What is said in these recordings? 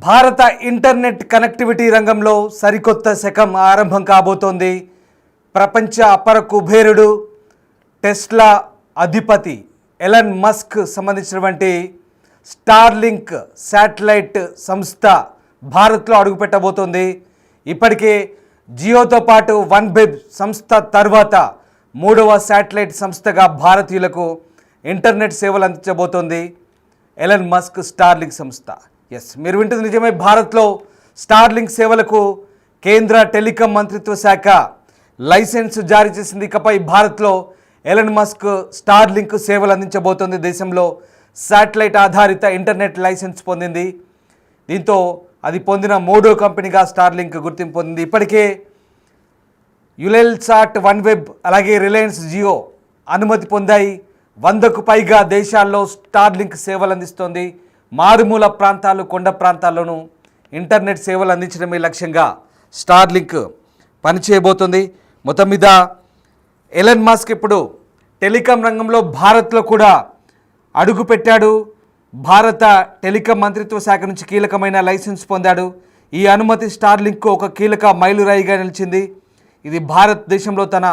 భారత internet connectivity రంగంలో సరికొత్త శకం ఆరంభం కాబోతోంది. ప్రపంచ అపర కుబేరుడు టెస్లా అధిపతి ఎలన్ మస్క్ సంబంధించినటువంటి స్టార్లింక్ శాటిలైట్ సంస్థ భారత్లో అడుగుపెట్టబోతోంది. ఇప్పటికే జియోతో పాటు వన్వెబ్ సంస్థ తర్వాత మూడవ శాటిలైట్ సంస్థగా భారతీయులకు ఇంటర్నెట్ సేవలు అందించబోతోంది ఎలన్ మస్క్ స్టార్లింక్ సంస్థ. ఎస్, మీరు వింటుంది నిజమే. భారత్లో స్టార్లింక్ సేవలకు కేంద్ర టెలికాం మంత్రిత్వ శాఖ లైసెన్స్ జారీ చేసింది. ఇకపై భారత్లో ఎలన్ మస్క్ స్టార్లింక్ సేవలు అందించబోతోంది. దేశంలో శాటిలైట్ ఆధారిత ఇంటర్నెట్ లైసెన్స్ పొందింది. దీంతో అది పొందిన మూడో కంపెనీగా స్టార్లింక్ గుర్తింపు పొందింది. ఇప్పటికే యులెల్సాట్, వన్వెబ్ అలాగే రిలయన్స్ జియో అనుమతి పొందాయి. 100కు పైగా దేశాల్లో స్టార్లింక్ సేవలు అందిస్తోంది. మారుమూల ప్రాంతాలు, కొండ ప్రాంతాల్లోనూ ఇంటర్నెట్ సేవలు అందించడమే లక్ష్యంగా స్టార్లింక్ పనిచేయబోతుంది. మొత్తం మీద ఎలన్ మస్క్ ఇప్పుడు టెలికాం రంగంలో భారత్లో కూడా అడుగుపెట్టాడు. భారత టెలికాం మంత్రిత్వ శాఖ నుంచి కీలకమైన లైసెన్స్ పొందాడు. ఈ అనుమతి స్టార్లింక్కు ఒక కీలక మైలురాయిగా నిలిచింది. ఇది భారతదేశంలో తన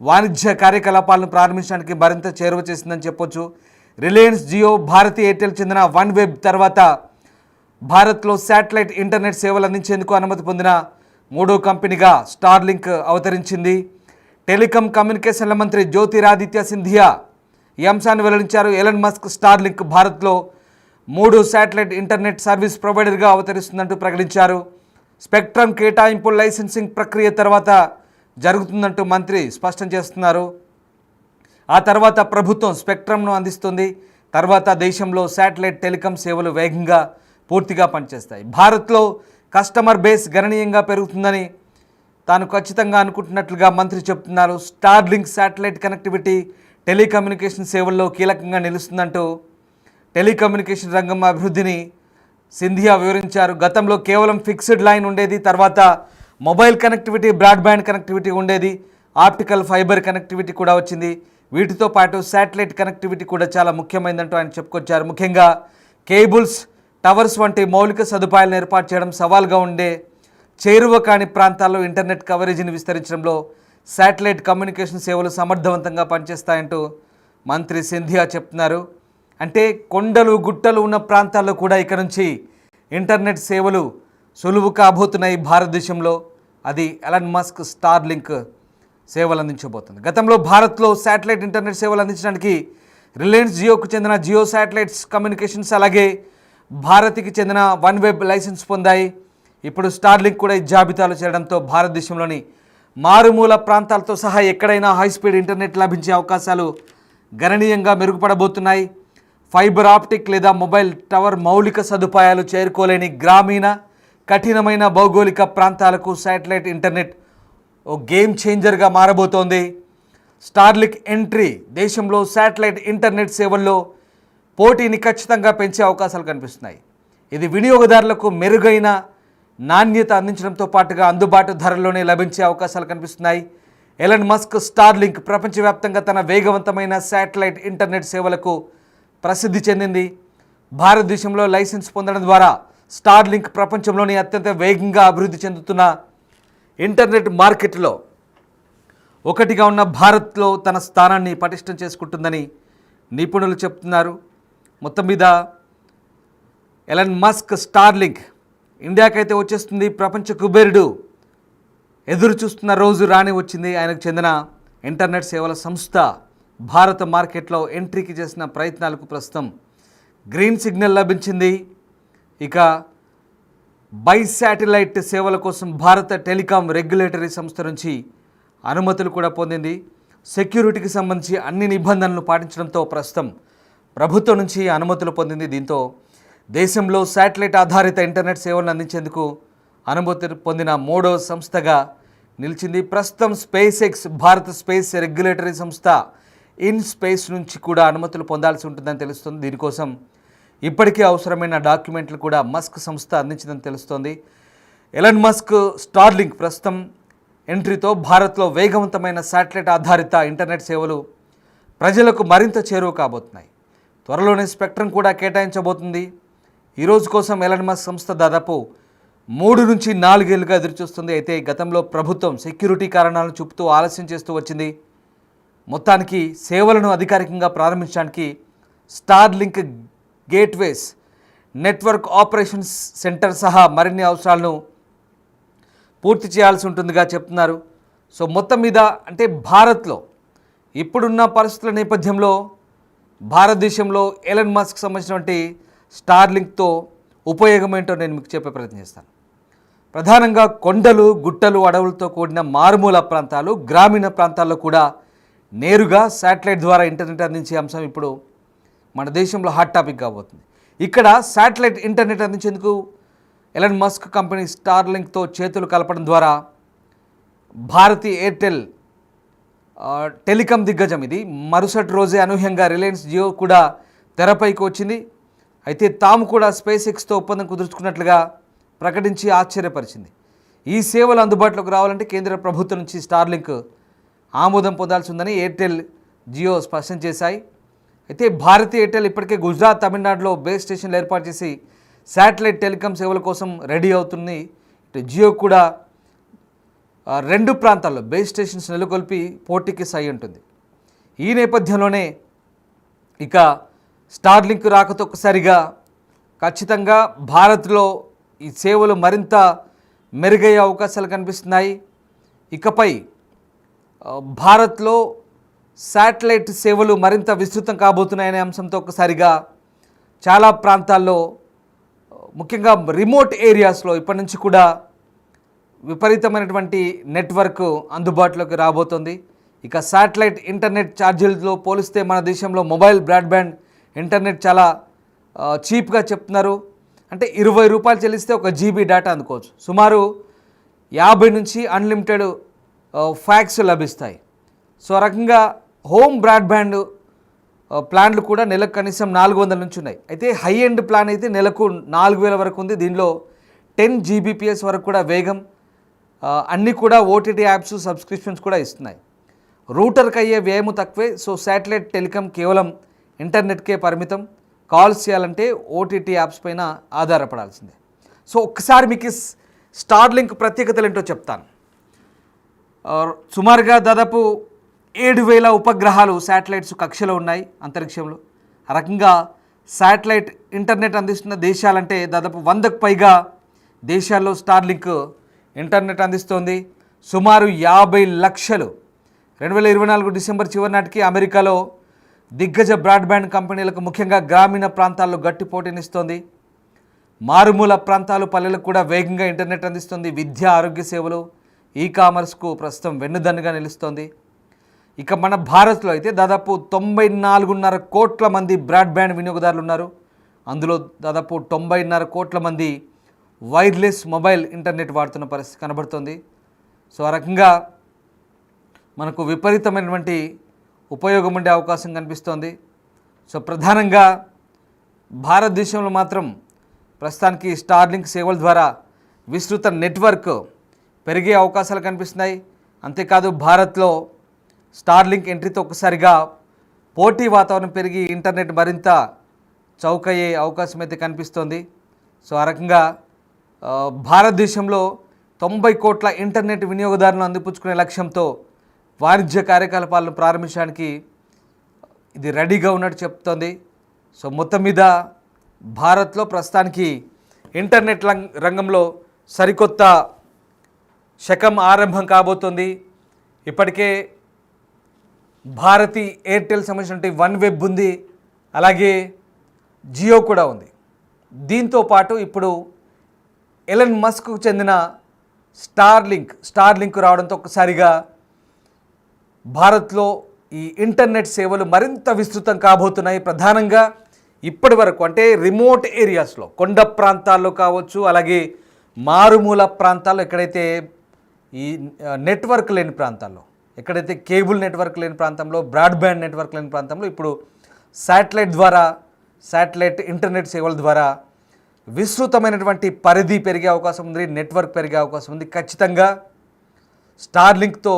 వాణిజ్య కార్యకలాపాలను ప్రారంభించడానికి మరింత చేరువ చేసిందని చెప్పొచ్చు. రిలయన్స్ జియో, భారతీ ఎయిర్టెల్ చెందిన వన్వెబ్ తర్వాత భారత్లో శాటిలైట్ ఇంటర్నెట్ సేవలు అందించేందుకు అనుమతి పొందిన మూడో కంపెనీగా స్టార్లింక్ అవతరించింది. టెలికాం కమ్యూనికేషన్ల మంత్రి జ్యోతిరాదిత్య సింధియా ఈ అంశాన్ని వెల్లడించారు. ఎలన్ మస్క్ స్టార్లింక్ భారత్లో 3 శాటిలైట్ ఇంటర్నెట్ సర్వీస్ ప్రొవైడర్గా అవతరిస్తుందంటూ ప్రకటించారు. స్పెక్ట్రమ్ కేటాయింపు లైసెన్సింగ్ ప్రక్రియ తర్వాత జరుగుతుందంటూ మంత్రి స్పష్టం చేస్తున్నారు. ఆ తర్వాత ప్రభుత్వం స్పెక్ట్రమ్ను అందిస్తుంది. తర్వాత దేశంలో శాటిలైట్ టెలికాం సేవలు వేగంగా పూర్తిగా పనిచేస్తాయి. భారత్లో కస్టమర్ బేస్ గణనీయంగా పెరుగుతుందని తాను ఖచ్చితంగా అనుకుంటున్నట్లుగా మంత్రి చెప్తున్నారు. స్టార్లింక్ శాటిలైట్ కనెక్టివిటీ టెలికమ్యూనికేషన్ సేవల్లో కీలకంగా నిలుస్తుందంటూ టెలికమ్యూనికేషన్ రంగం అభివృద్ధిని సింధియా వివరించారు. గతంలో కేవలం ఫిక్స్డ్ లైన్ ఉండేది. తర్వాత మొబైల్ కనెక్టివిటీ, బ్రాడ్బ్యాండ్ కనెక్టివిటీ ఉండేది. ఆప్టికల్ ఫైబర్ కనెక్టివిటీ కూడా వచ్చింది. వీటితో పాటు శాటిలైట్ కనెక్టివిటీ కూడా చాలా ముఖ్యమైనదంటూ ఆయన చెప్పుకొచ్చారు. ముఖ్యంగా కేబుల్స్, టవర్స్ వంటి మౌలిక సదుపాయాలను ఏర్పాటు చేయడం సవాల్గా ఉండే చేరువ కాని ప్రాంతాల్లో ఇంటర్నెట్ కవరేజీని విస్తరించడంలో శాటిలైట్ కమ్యూనికేషన్ సేవలు సమర్థవంతంగా పనిచేస్తాయంటూ మంత్రి సింధియా చెప్తున్నారు. అంటే కొండలు, గుట్టలు ఉన్న ప్రాంతాల్లో కూడా ఇక్కడ నుంచి ఇంటర్నెట్ సేవలు సులువు కాబోతున్నాయి భారతదేశంలో. అది ఎలన్ మస్క్ స్టార్లింక్ సేవలు అందించబోతుంది. గతంలో భారత్లో శాటిలైట్ ఇంటర్నెట్ సేవలు అందించడానికి రిలయన్స్ జియోకు చెందిన జియో శాటిలైట్స్ కమ్యూనికేషన్స్ అలాగే భారతికి చెందిన వన్వెబ్ లైసెన్స్ పొందాయి. ఇప్పుడు స్టార్లింక్ కూడా ఈ జాబితాలో చేరడంతో భారతదేశంలోని మారుమూల ప్రాంతాలతో సహా ఎక్కడైనా హైస్పీడ్ ఇంటర్నెట్ లభించే అవకాశాలు గణనీయంగా మెరుగుపడబోతున్నాయి. ఫైబర్ ఆప్టిక్ లేదా మొబైల్ టవర్ మౌలిక సదుపాయాలు చేరుకోలేని గ్రామీణ కఠినమైన భౌగోళిక ప్రాంతాలకు శాటిలైట్ ఇంటర్నెట్ ఓ గేమ్ చేంజర్గా మారబోతోంది. స్టార్లింక్ ఎంట్రీ దేశంలో శాటిలైట్ ఇంటర్నెట్ సేవల్లో పోటీని ఖచ్చితంగా పెంచే అవకాశాలు కనిపిస్తున్నాయి. ఇది వినియోగదారులకు మెరుగైన నాణ్యత అందించడంతో పాటుగా అందుబాటు ధరల్లోనే లభించే అవకాశాలు కనిపిస్తున్నాయి. ఎలన్ మస్క్ స్టార్లింక్ ప్రపంచవ్యాప్తంగా తన వేగవంతమైన శాటిలైట్ ఇంటర్నెట్ సేవలకు ప్రసిద్ధి చెందింది. భారతదేశంలో లైసెన్స్ పొందడం ద్వారా స్టార్లింక్ ప్రపంచంలోని అత్యంత వేగంగా అభివృద్ధి చెందుతున్న ఇంటర్నెట్ మార్కెట్లో ఒకటిగా ఉన్న భారత్లో తన స్థానాన్ని పటిష్టం చేసుకుంటుందని నిపుణులు చెప్తున్నారు. మొత్తం మీద ఎలన్ మస్క్ స్టార్లింక్ ఇండియాకైతే వచ్చేస్తుంది. ప్రపంచ కుబేరుడు ఎదురు చూస్తున్న రోజు రాని వచ్చింది. ఆయనకు చెందిన ఇంటర్నెట్ సేవల సంస్థ భారత మార్కెట్లో ఎంట్రీకి చేసిన ప్రయత్నాలకు ప్రస్తుతం గ్రీన్ సిగ్నల్ లభించింది. ఇక బై శాటిలైట్ సేవల కోసం భారత టెలికాం రెగ్యులేటరీ సంస్థ నుంచి అనుమతులు కూడా పొందింది. సెక్యూరిటీకి సంబంధించి అన్ని నిబంధనలు పాటించడంతో ప్రస్తుతం ప్రభుత్వం నుంచి అనుమతులు పొందింది. దీంతో దేశంలో శాటిలైట్ ఆధారిత ఇంటర్నెట్ సేవలను అందించేందుకు అనుమతి పొందిన మూడో సంస్థగా నిలిచింది. ప్రస్తుతం స్పేస్ ఎక్స్ భారత స్పేస్ రెగ్యులేటరీ సంస్థ ఇన్ స్పేస్ నుంచి కూడా అనుమతులు పొందాల్సి ఉంటుందని తెలుస్తుంది. దీనికోసం ఇప్పటికే అవసరమైన డాక్యుమెంట్లు కూడా మస్క్ సంస్థ అందించిందని తెలుస్తోంది. ఎలన్ మస్క్ స్టార్లింక్ ప్రస్తుతం ఎంట్రీతో భారత్లో వేగవంతమైన శాటిలైట్ ఆధారిత ఇంటర్నెట్ సేవలు ప్రజలకు మరింత చేరువ కాబోతున్నాయి. త్వరలోనే స్పెక్ట్రమ్ కూడా కేటాయించబోతుంది. ఈ రోజు కోసం ఎలాన్ మస్క్ సంస్థ దాదాపు 3 నుంచి 4 ఏళ్లుగా ఎదురుచూస్తుంది. అయితే గతంలో ప్రభుత్వం సెక్యూరిటీ కారణాలను చూపుతూ ఆలస్యం చేస్తూ వచ్చింది. మొత్తానికి సేవలను అధికారికంగా ప్రారంభించడానికి Starlink gateways, network operations centre సహా మరిన్ని అవసరాలను పూర్తి చేయాల్సి ఉంటుందిగా చెప్తున్నారు. సో మొత్తం మీద అంటే భారత్లో ఇప్పుడున్న పరిస్థితుల నేపథ్యంలో భారతదేశంలో ఎలన్ మస్క్ సంబంధించినటువంటి స్టార్లింక్తో ఉపయోగం ఏంటో నేను మీకు చెప్పే ప్రయత్నం చేస్తాను. ప్రధానంగా కొండలు, గుట్టలు, అడవులతో కూడిన మారుమూల ప్రాంతాలు, గ్రామీణ ప్రాంతాల్లో కూడా నేరుగా శాటిలైట్ ద్వారా ఇంటర్నెట్ అందించే అంశం ఇప్పుడు మన దేశంలో హాట్ టాపిక్ కాబోతుంది. ఇక్కడ శాటిలైట్ ఇంటర్నెట్ అందించేందుకు ఎలన్ మస్క్ కంపెనీ స్టార్లింక్తో చేతులు కలపడం ద్వారా భారతీ ఎయిర్టెల్ టెలికాం దిగ్గజం ఇది మరుసటి రోజే అనూహ్యంగా రిలయన్స్ జియో కూడా తెరపైకి వచ్చింది. అయితే తాము కూడా స్పేస్ ఎక్స్తో ఒప్పందం కుదుర్చుకున్నట్లుగా ప్రకటించి ఆశ్చర్యపరిచింది. ఈ సేవలు అందుబాటులోకి రావాలంటే కేంద్ర ప్రభుత్వం నుంచి స్టార్లింక్ ఆమోదం పొందాల్సి ఉందని ఎయిర్టెల్, జియో స్పష్టం చేశాయి. అయితే భారతీ ఎయిర్టెల్ ఇప్పటికే గుజరాత్, తమిళనాడులో బేస్ స్టేషన్లు ఏర్పాటు చేసి శాటిలైట్ టెలికాం సేవల కోసం రెడీ అవుతుంది. జియో కూడా 2 ప్రాంతాల్లో బేస్ స్టేషన్స్ నెలకొల్పి పోటీకి సై ఉంటుంది. ఈ నేపథ్యంలోనే ఇక స్టార్లింక్ రాకతో ఒక్కసారిగా ఖచ్చితంగా భారత్లో ఈ సేవలు మరింత మెరుగయ్యే అవకాశాలు కనిపిస్తున్నాయి. ఇకపై భారత్లో శాటిలైట్ సేవలు మరింత విస్తృతం కాబోతున్నాయనే అంశంతో ఒక్కసారిగా చాలా ప్రాంతాల్లో ముఖ్యంగా రిమోట్ ఏరియాస్లో ఇప్పటి నుంచి కూడా విపరీతమైనటువంటి నెట్వర్క్ అందుబాటులోకి రాబోతుంది. ఇక శాటిలైట్ ఇంటర్నెట్ ఛార్జీలతో పోలిస్తే మన దేశంలో మొబైల్ బ్రాడ్బ్యాండ్ ఇంటర్నెట్ చాలా చీప్గా చెప్తున్నారు. అంటే 20 రూపాయలు చెల్లిస్తే 1 GB డేటా అందుకోవచ్చు. సుమారు 50 నుంచి అన్లిమిటెడ్ ఫ్యాక్స్ లభిస్తాయి. సో ఆ రకంగా హోమ్ బ్రాడ్బ్యాండ్ ప్లాన్లు కూడా నెలకు కనీసం 400 నుంచి ఉన్నాయి. అయితే హై ఎండ్ ప్లాన్ అయితే నెలకు 4000 వరకు ఉంది. దీనిలో 10 Gbps వరకు కూడా వేగం, అన్నీ కూడా OTT యాప్స్, సబ్స్క్రిప్షన్స్ కూడా ఇస్తున్నాయి. రూటర్కి అయ్యే వ్యయము తక్కువే. సో శాటిలైట్ టెలికాం కేవలం ఇంటర్నెట్కే పరిమితం. కాల్స్ చేయాలంటే OTT యాప్స్ పైన ఆధారపడాల్సిందే. సో ఒక్కసారి మీకు స్టార్లింక్ ప్రత్యేకతలు ఏంటో చెప్తాను. సుమారుగా దాదాపు 7000 ఉపగ్రహాలు, శాటిలైట్స్ కక్షలో ఉన్నాయి అంతరిక్షంలో. ఆ రకంగా శాటిలైట్ ఇంటర్నెట్ అందిస్తున్న దేశాలంటే దాదాపు 100కు పైగా దేశాల్లో స్టార్లింక్ ఇంటర్నెట్ అందిస్తోంది. సుమారు 50 లక్షలు 2024 డిసెంబర్ చివరి నాటికి అమెరికాలో దిగ్గజ బ్రాడ్బ్యాండ్ కంపెనీలకు ముఖ్యంగా గ్రామీణ ప్రాంతాల్లో గట్టి పోటీనిస్తోంది. మారుమూల ప్రాంతాలు, పల్లెలకు కూడా వేగంగా ఇంటర్నెట్ అందిస్తుంది. విద్య, ఆరోగ్య సేవలు, ఈ-కామర్స్కు ప్రస్తుతం వెన్నుదన్నుగా నిలుస్తోంది. ఇక మన భారత్లో అయితే దాదాపు 94.5 కోట్ల మంది బ్రాడ్బ్యాండ్ వినియోగదారులు ఉన్నారు. అందులో దాదాపు 90.5 కోట్ల మంది వైర్లెస్ మొబైల్ ఇంటర్నెట్ వాడుతున్న పరిస్థితి కనబడుతుంది. సో ఆ రకంగా మనకు విపరీతమైనటువంటి ఉపయోగం ఉండే అవకాశం కనిపిస్తోంది. సో ప్రధానంగా భారతదేశంలో మాత్రం ప్రస్తుతానికి స్టార్లింక్ సేవల ద్వారా విస్తృత నెట్వర్క్ పెరిగే అవకాశాలు కనిపిస్తున్నాయి. అంతేకాదు భారత్లో స్టార్లింక్ ఎంట్రీతో ఒక్కసారిగా పోటీ వాతావరణం పెరిగి ఇంటర్నెట్ మరింత చౌకయ్యే అవకాశం అయితే కనిపిస్తోంది. సో ఆ రకంగా భారతదేశంలో 90 కోట్ల ఇంటర్నెట్ వినియోగదారులను అందిపుచ్చుకునే లక్ష్యంతో వాణిజ్య కార్యకలాపాలను ప్రారంభించడానికి ఇది రెడీగా ఉన్నట్టు చెప్తోంది. సో మొత్తం మీద భారత్లో ప్రస్తుతానికి ఇంటర్నెట్ రంగంలో సరికొత్త శకం ఆరంభం కాబోతోంది. ఇప్పటికే భారతీ ఎయిర్టెల్ సంబంధించినటువంటి వన్ వెబ్ ఉంది, అలాగే జియో కూడా ఉంది. దీంతో పాటు ఇప్పుడు ఎలన్ మస్క్కు చెందిన స్టార్లింక్ రావడంతో ఒక్కసారిగా భారత్లో ఈ ఇంటర్నెట్ సేవలు మరింత విస్తృతం కాబోతున్నాయి. ప్రధానంగా ఇప్పటి వరకు అంటే రిమోట్ ఏరియాస్లో, కొండ ప్రాంతాల్లో కావచ్చు, అలాగే మారుమూల ప్రాంతాల్లో, ఎక్కడైతే ఈ నెట్వర్క్ లేని ప్రాంతాల్లో, ఎక్కడైతే కేబుల్ నెట్వర్క్ లేని ప్రాంతంలో, బ్రాడ్బ్యాండ్ నెట్వర్క్ లేని ప్రాంతంలో ఇప్పుడు శాటిలైట్ ఇంటర్నెట్ సేవల ద్వారా విస్తృతమైనటువంటి పరిధి పెరిగే అవకాశం ఉంది, నెట్వర్క్ పెరిగే అవకాశం ఉంది. ఖచ్చితంగా స్టార్లింక్తో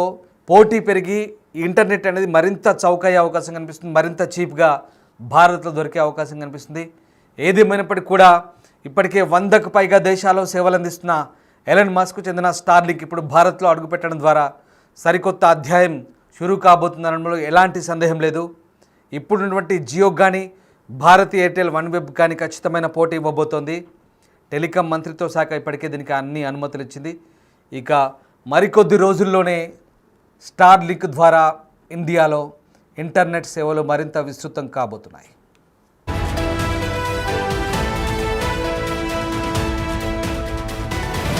పోటీ పెరిగి ఇంటర్నెట్ అనేది మరింత చౌకయ్యే అవకాశం కనిపిస్తుంది, మరింత చీప్గా భారత్లో దొరికే అవకాశం కనిపిస్తుంది. ఏదేమైనప్పటికీ కూడా ఇప్పటికే 100కు పైగా దేశాల్లో సేవలు అందిస్తున్న ఎలన్ మస్క్ చెందిన స్టార్లింక్ ఇప్పుడు భారత్లో అడుగుపెట్టడం ద్వారా సరికొత్త అధ్యాయం షురూ కాబోతుందనడంలో ఎలాంటి సందేహం లేదు. ఇప్పుడున్నటువంటి జియో కానీ భారతీ ఎయిర్టెల్ వన్ వెబ్ కానీ ఖచ్చితమైన పోటీ ఇవ్వబోతోంది. టెలికాం మంత్రిత్వ శాఖ ఇప్పటికే దీనికి అన్ని అనుమతులు ఇచ్చింది. ఇక మరికొద్ది రోజుల్లోనే స్టార్లింక్ ద్వారా ఇండియాలో ఇంటర్నెట్ సేవలు మరింత విస్తృతం కాబోతున్నాయి.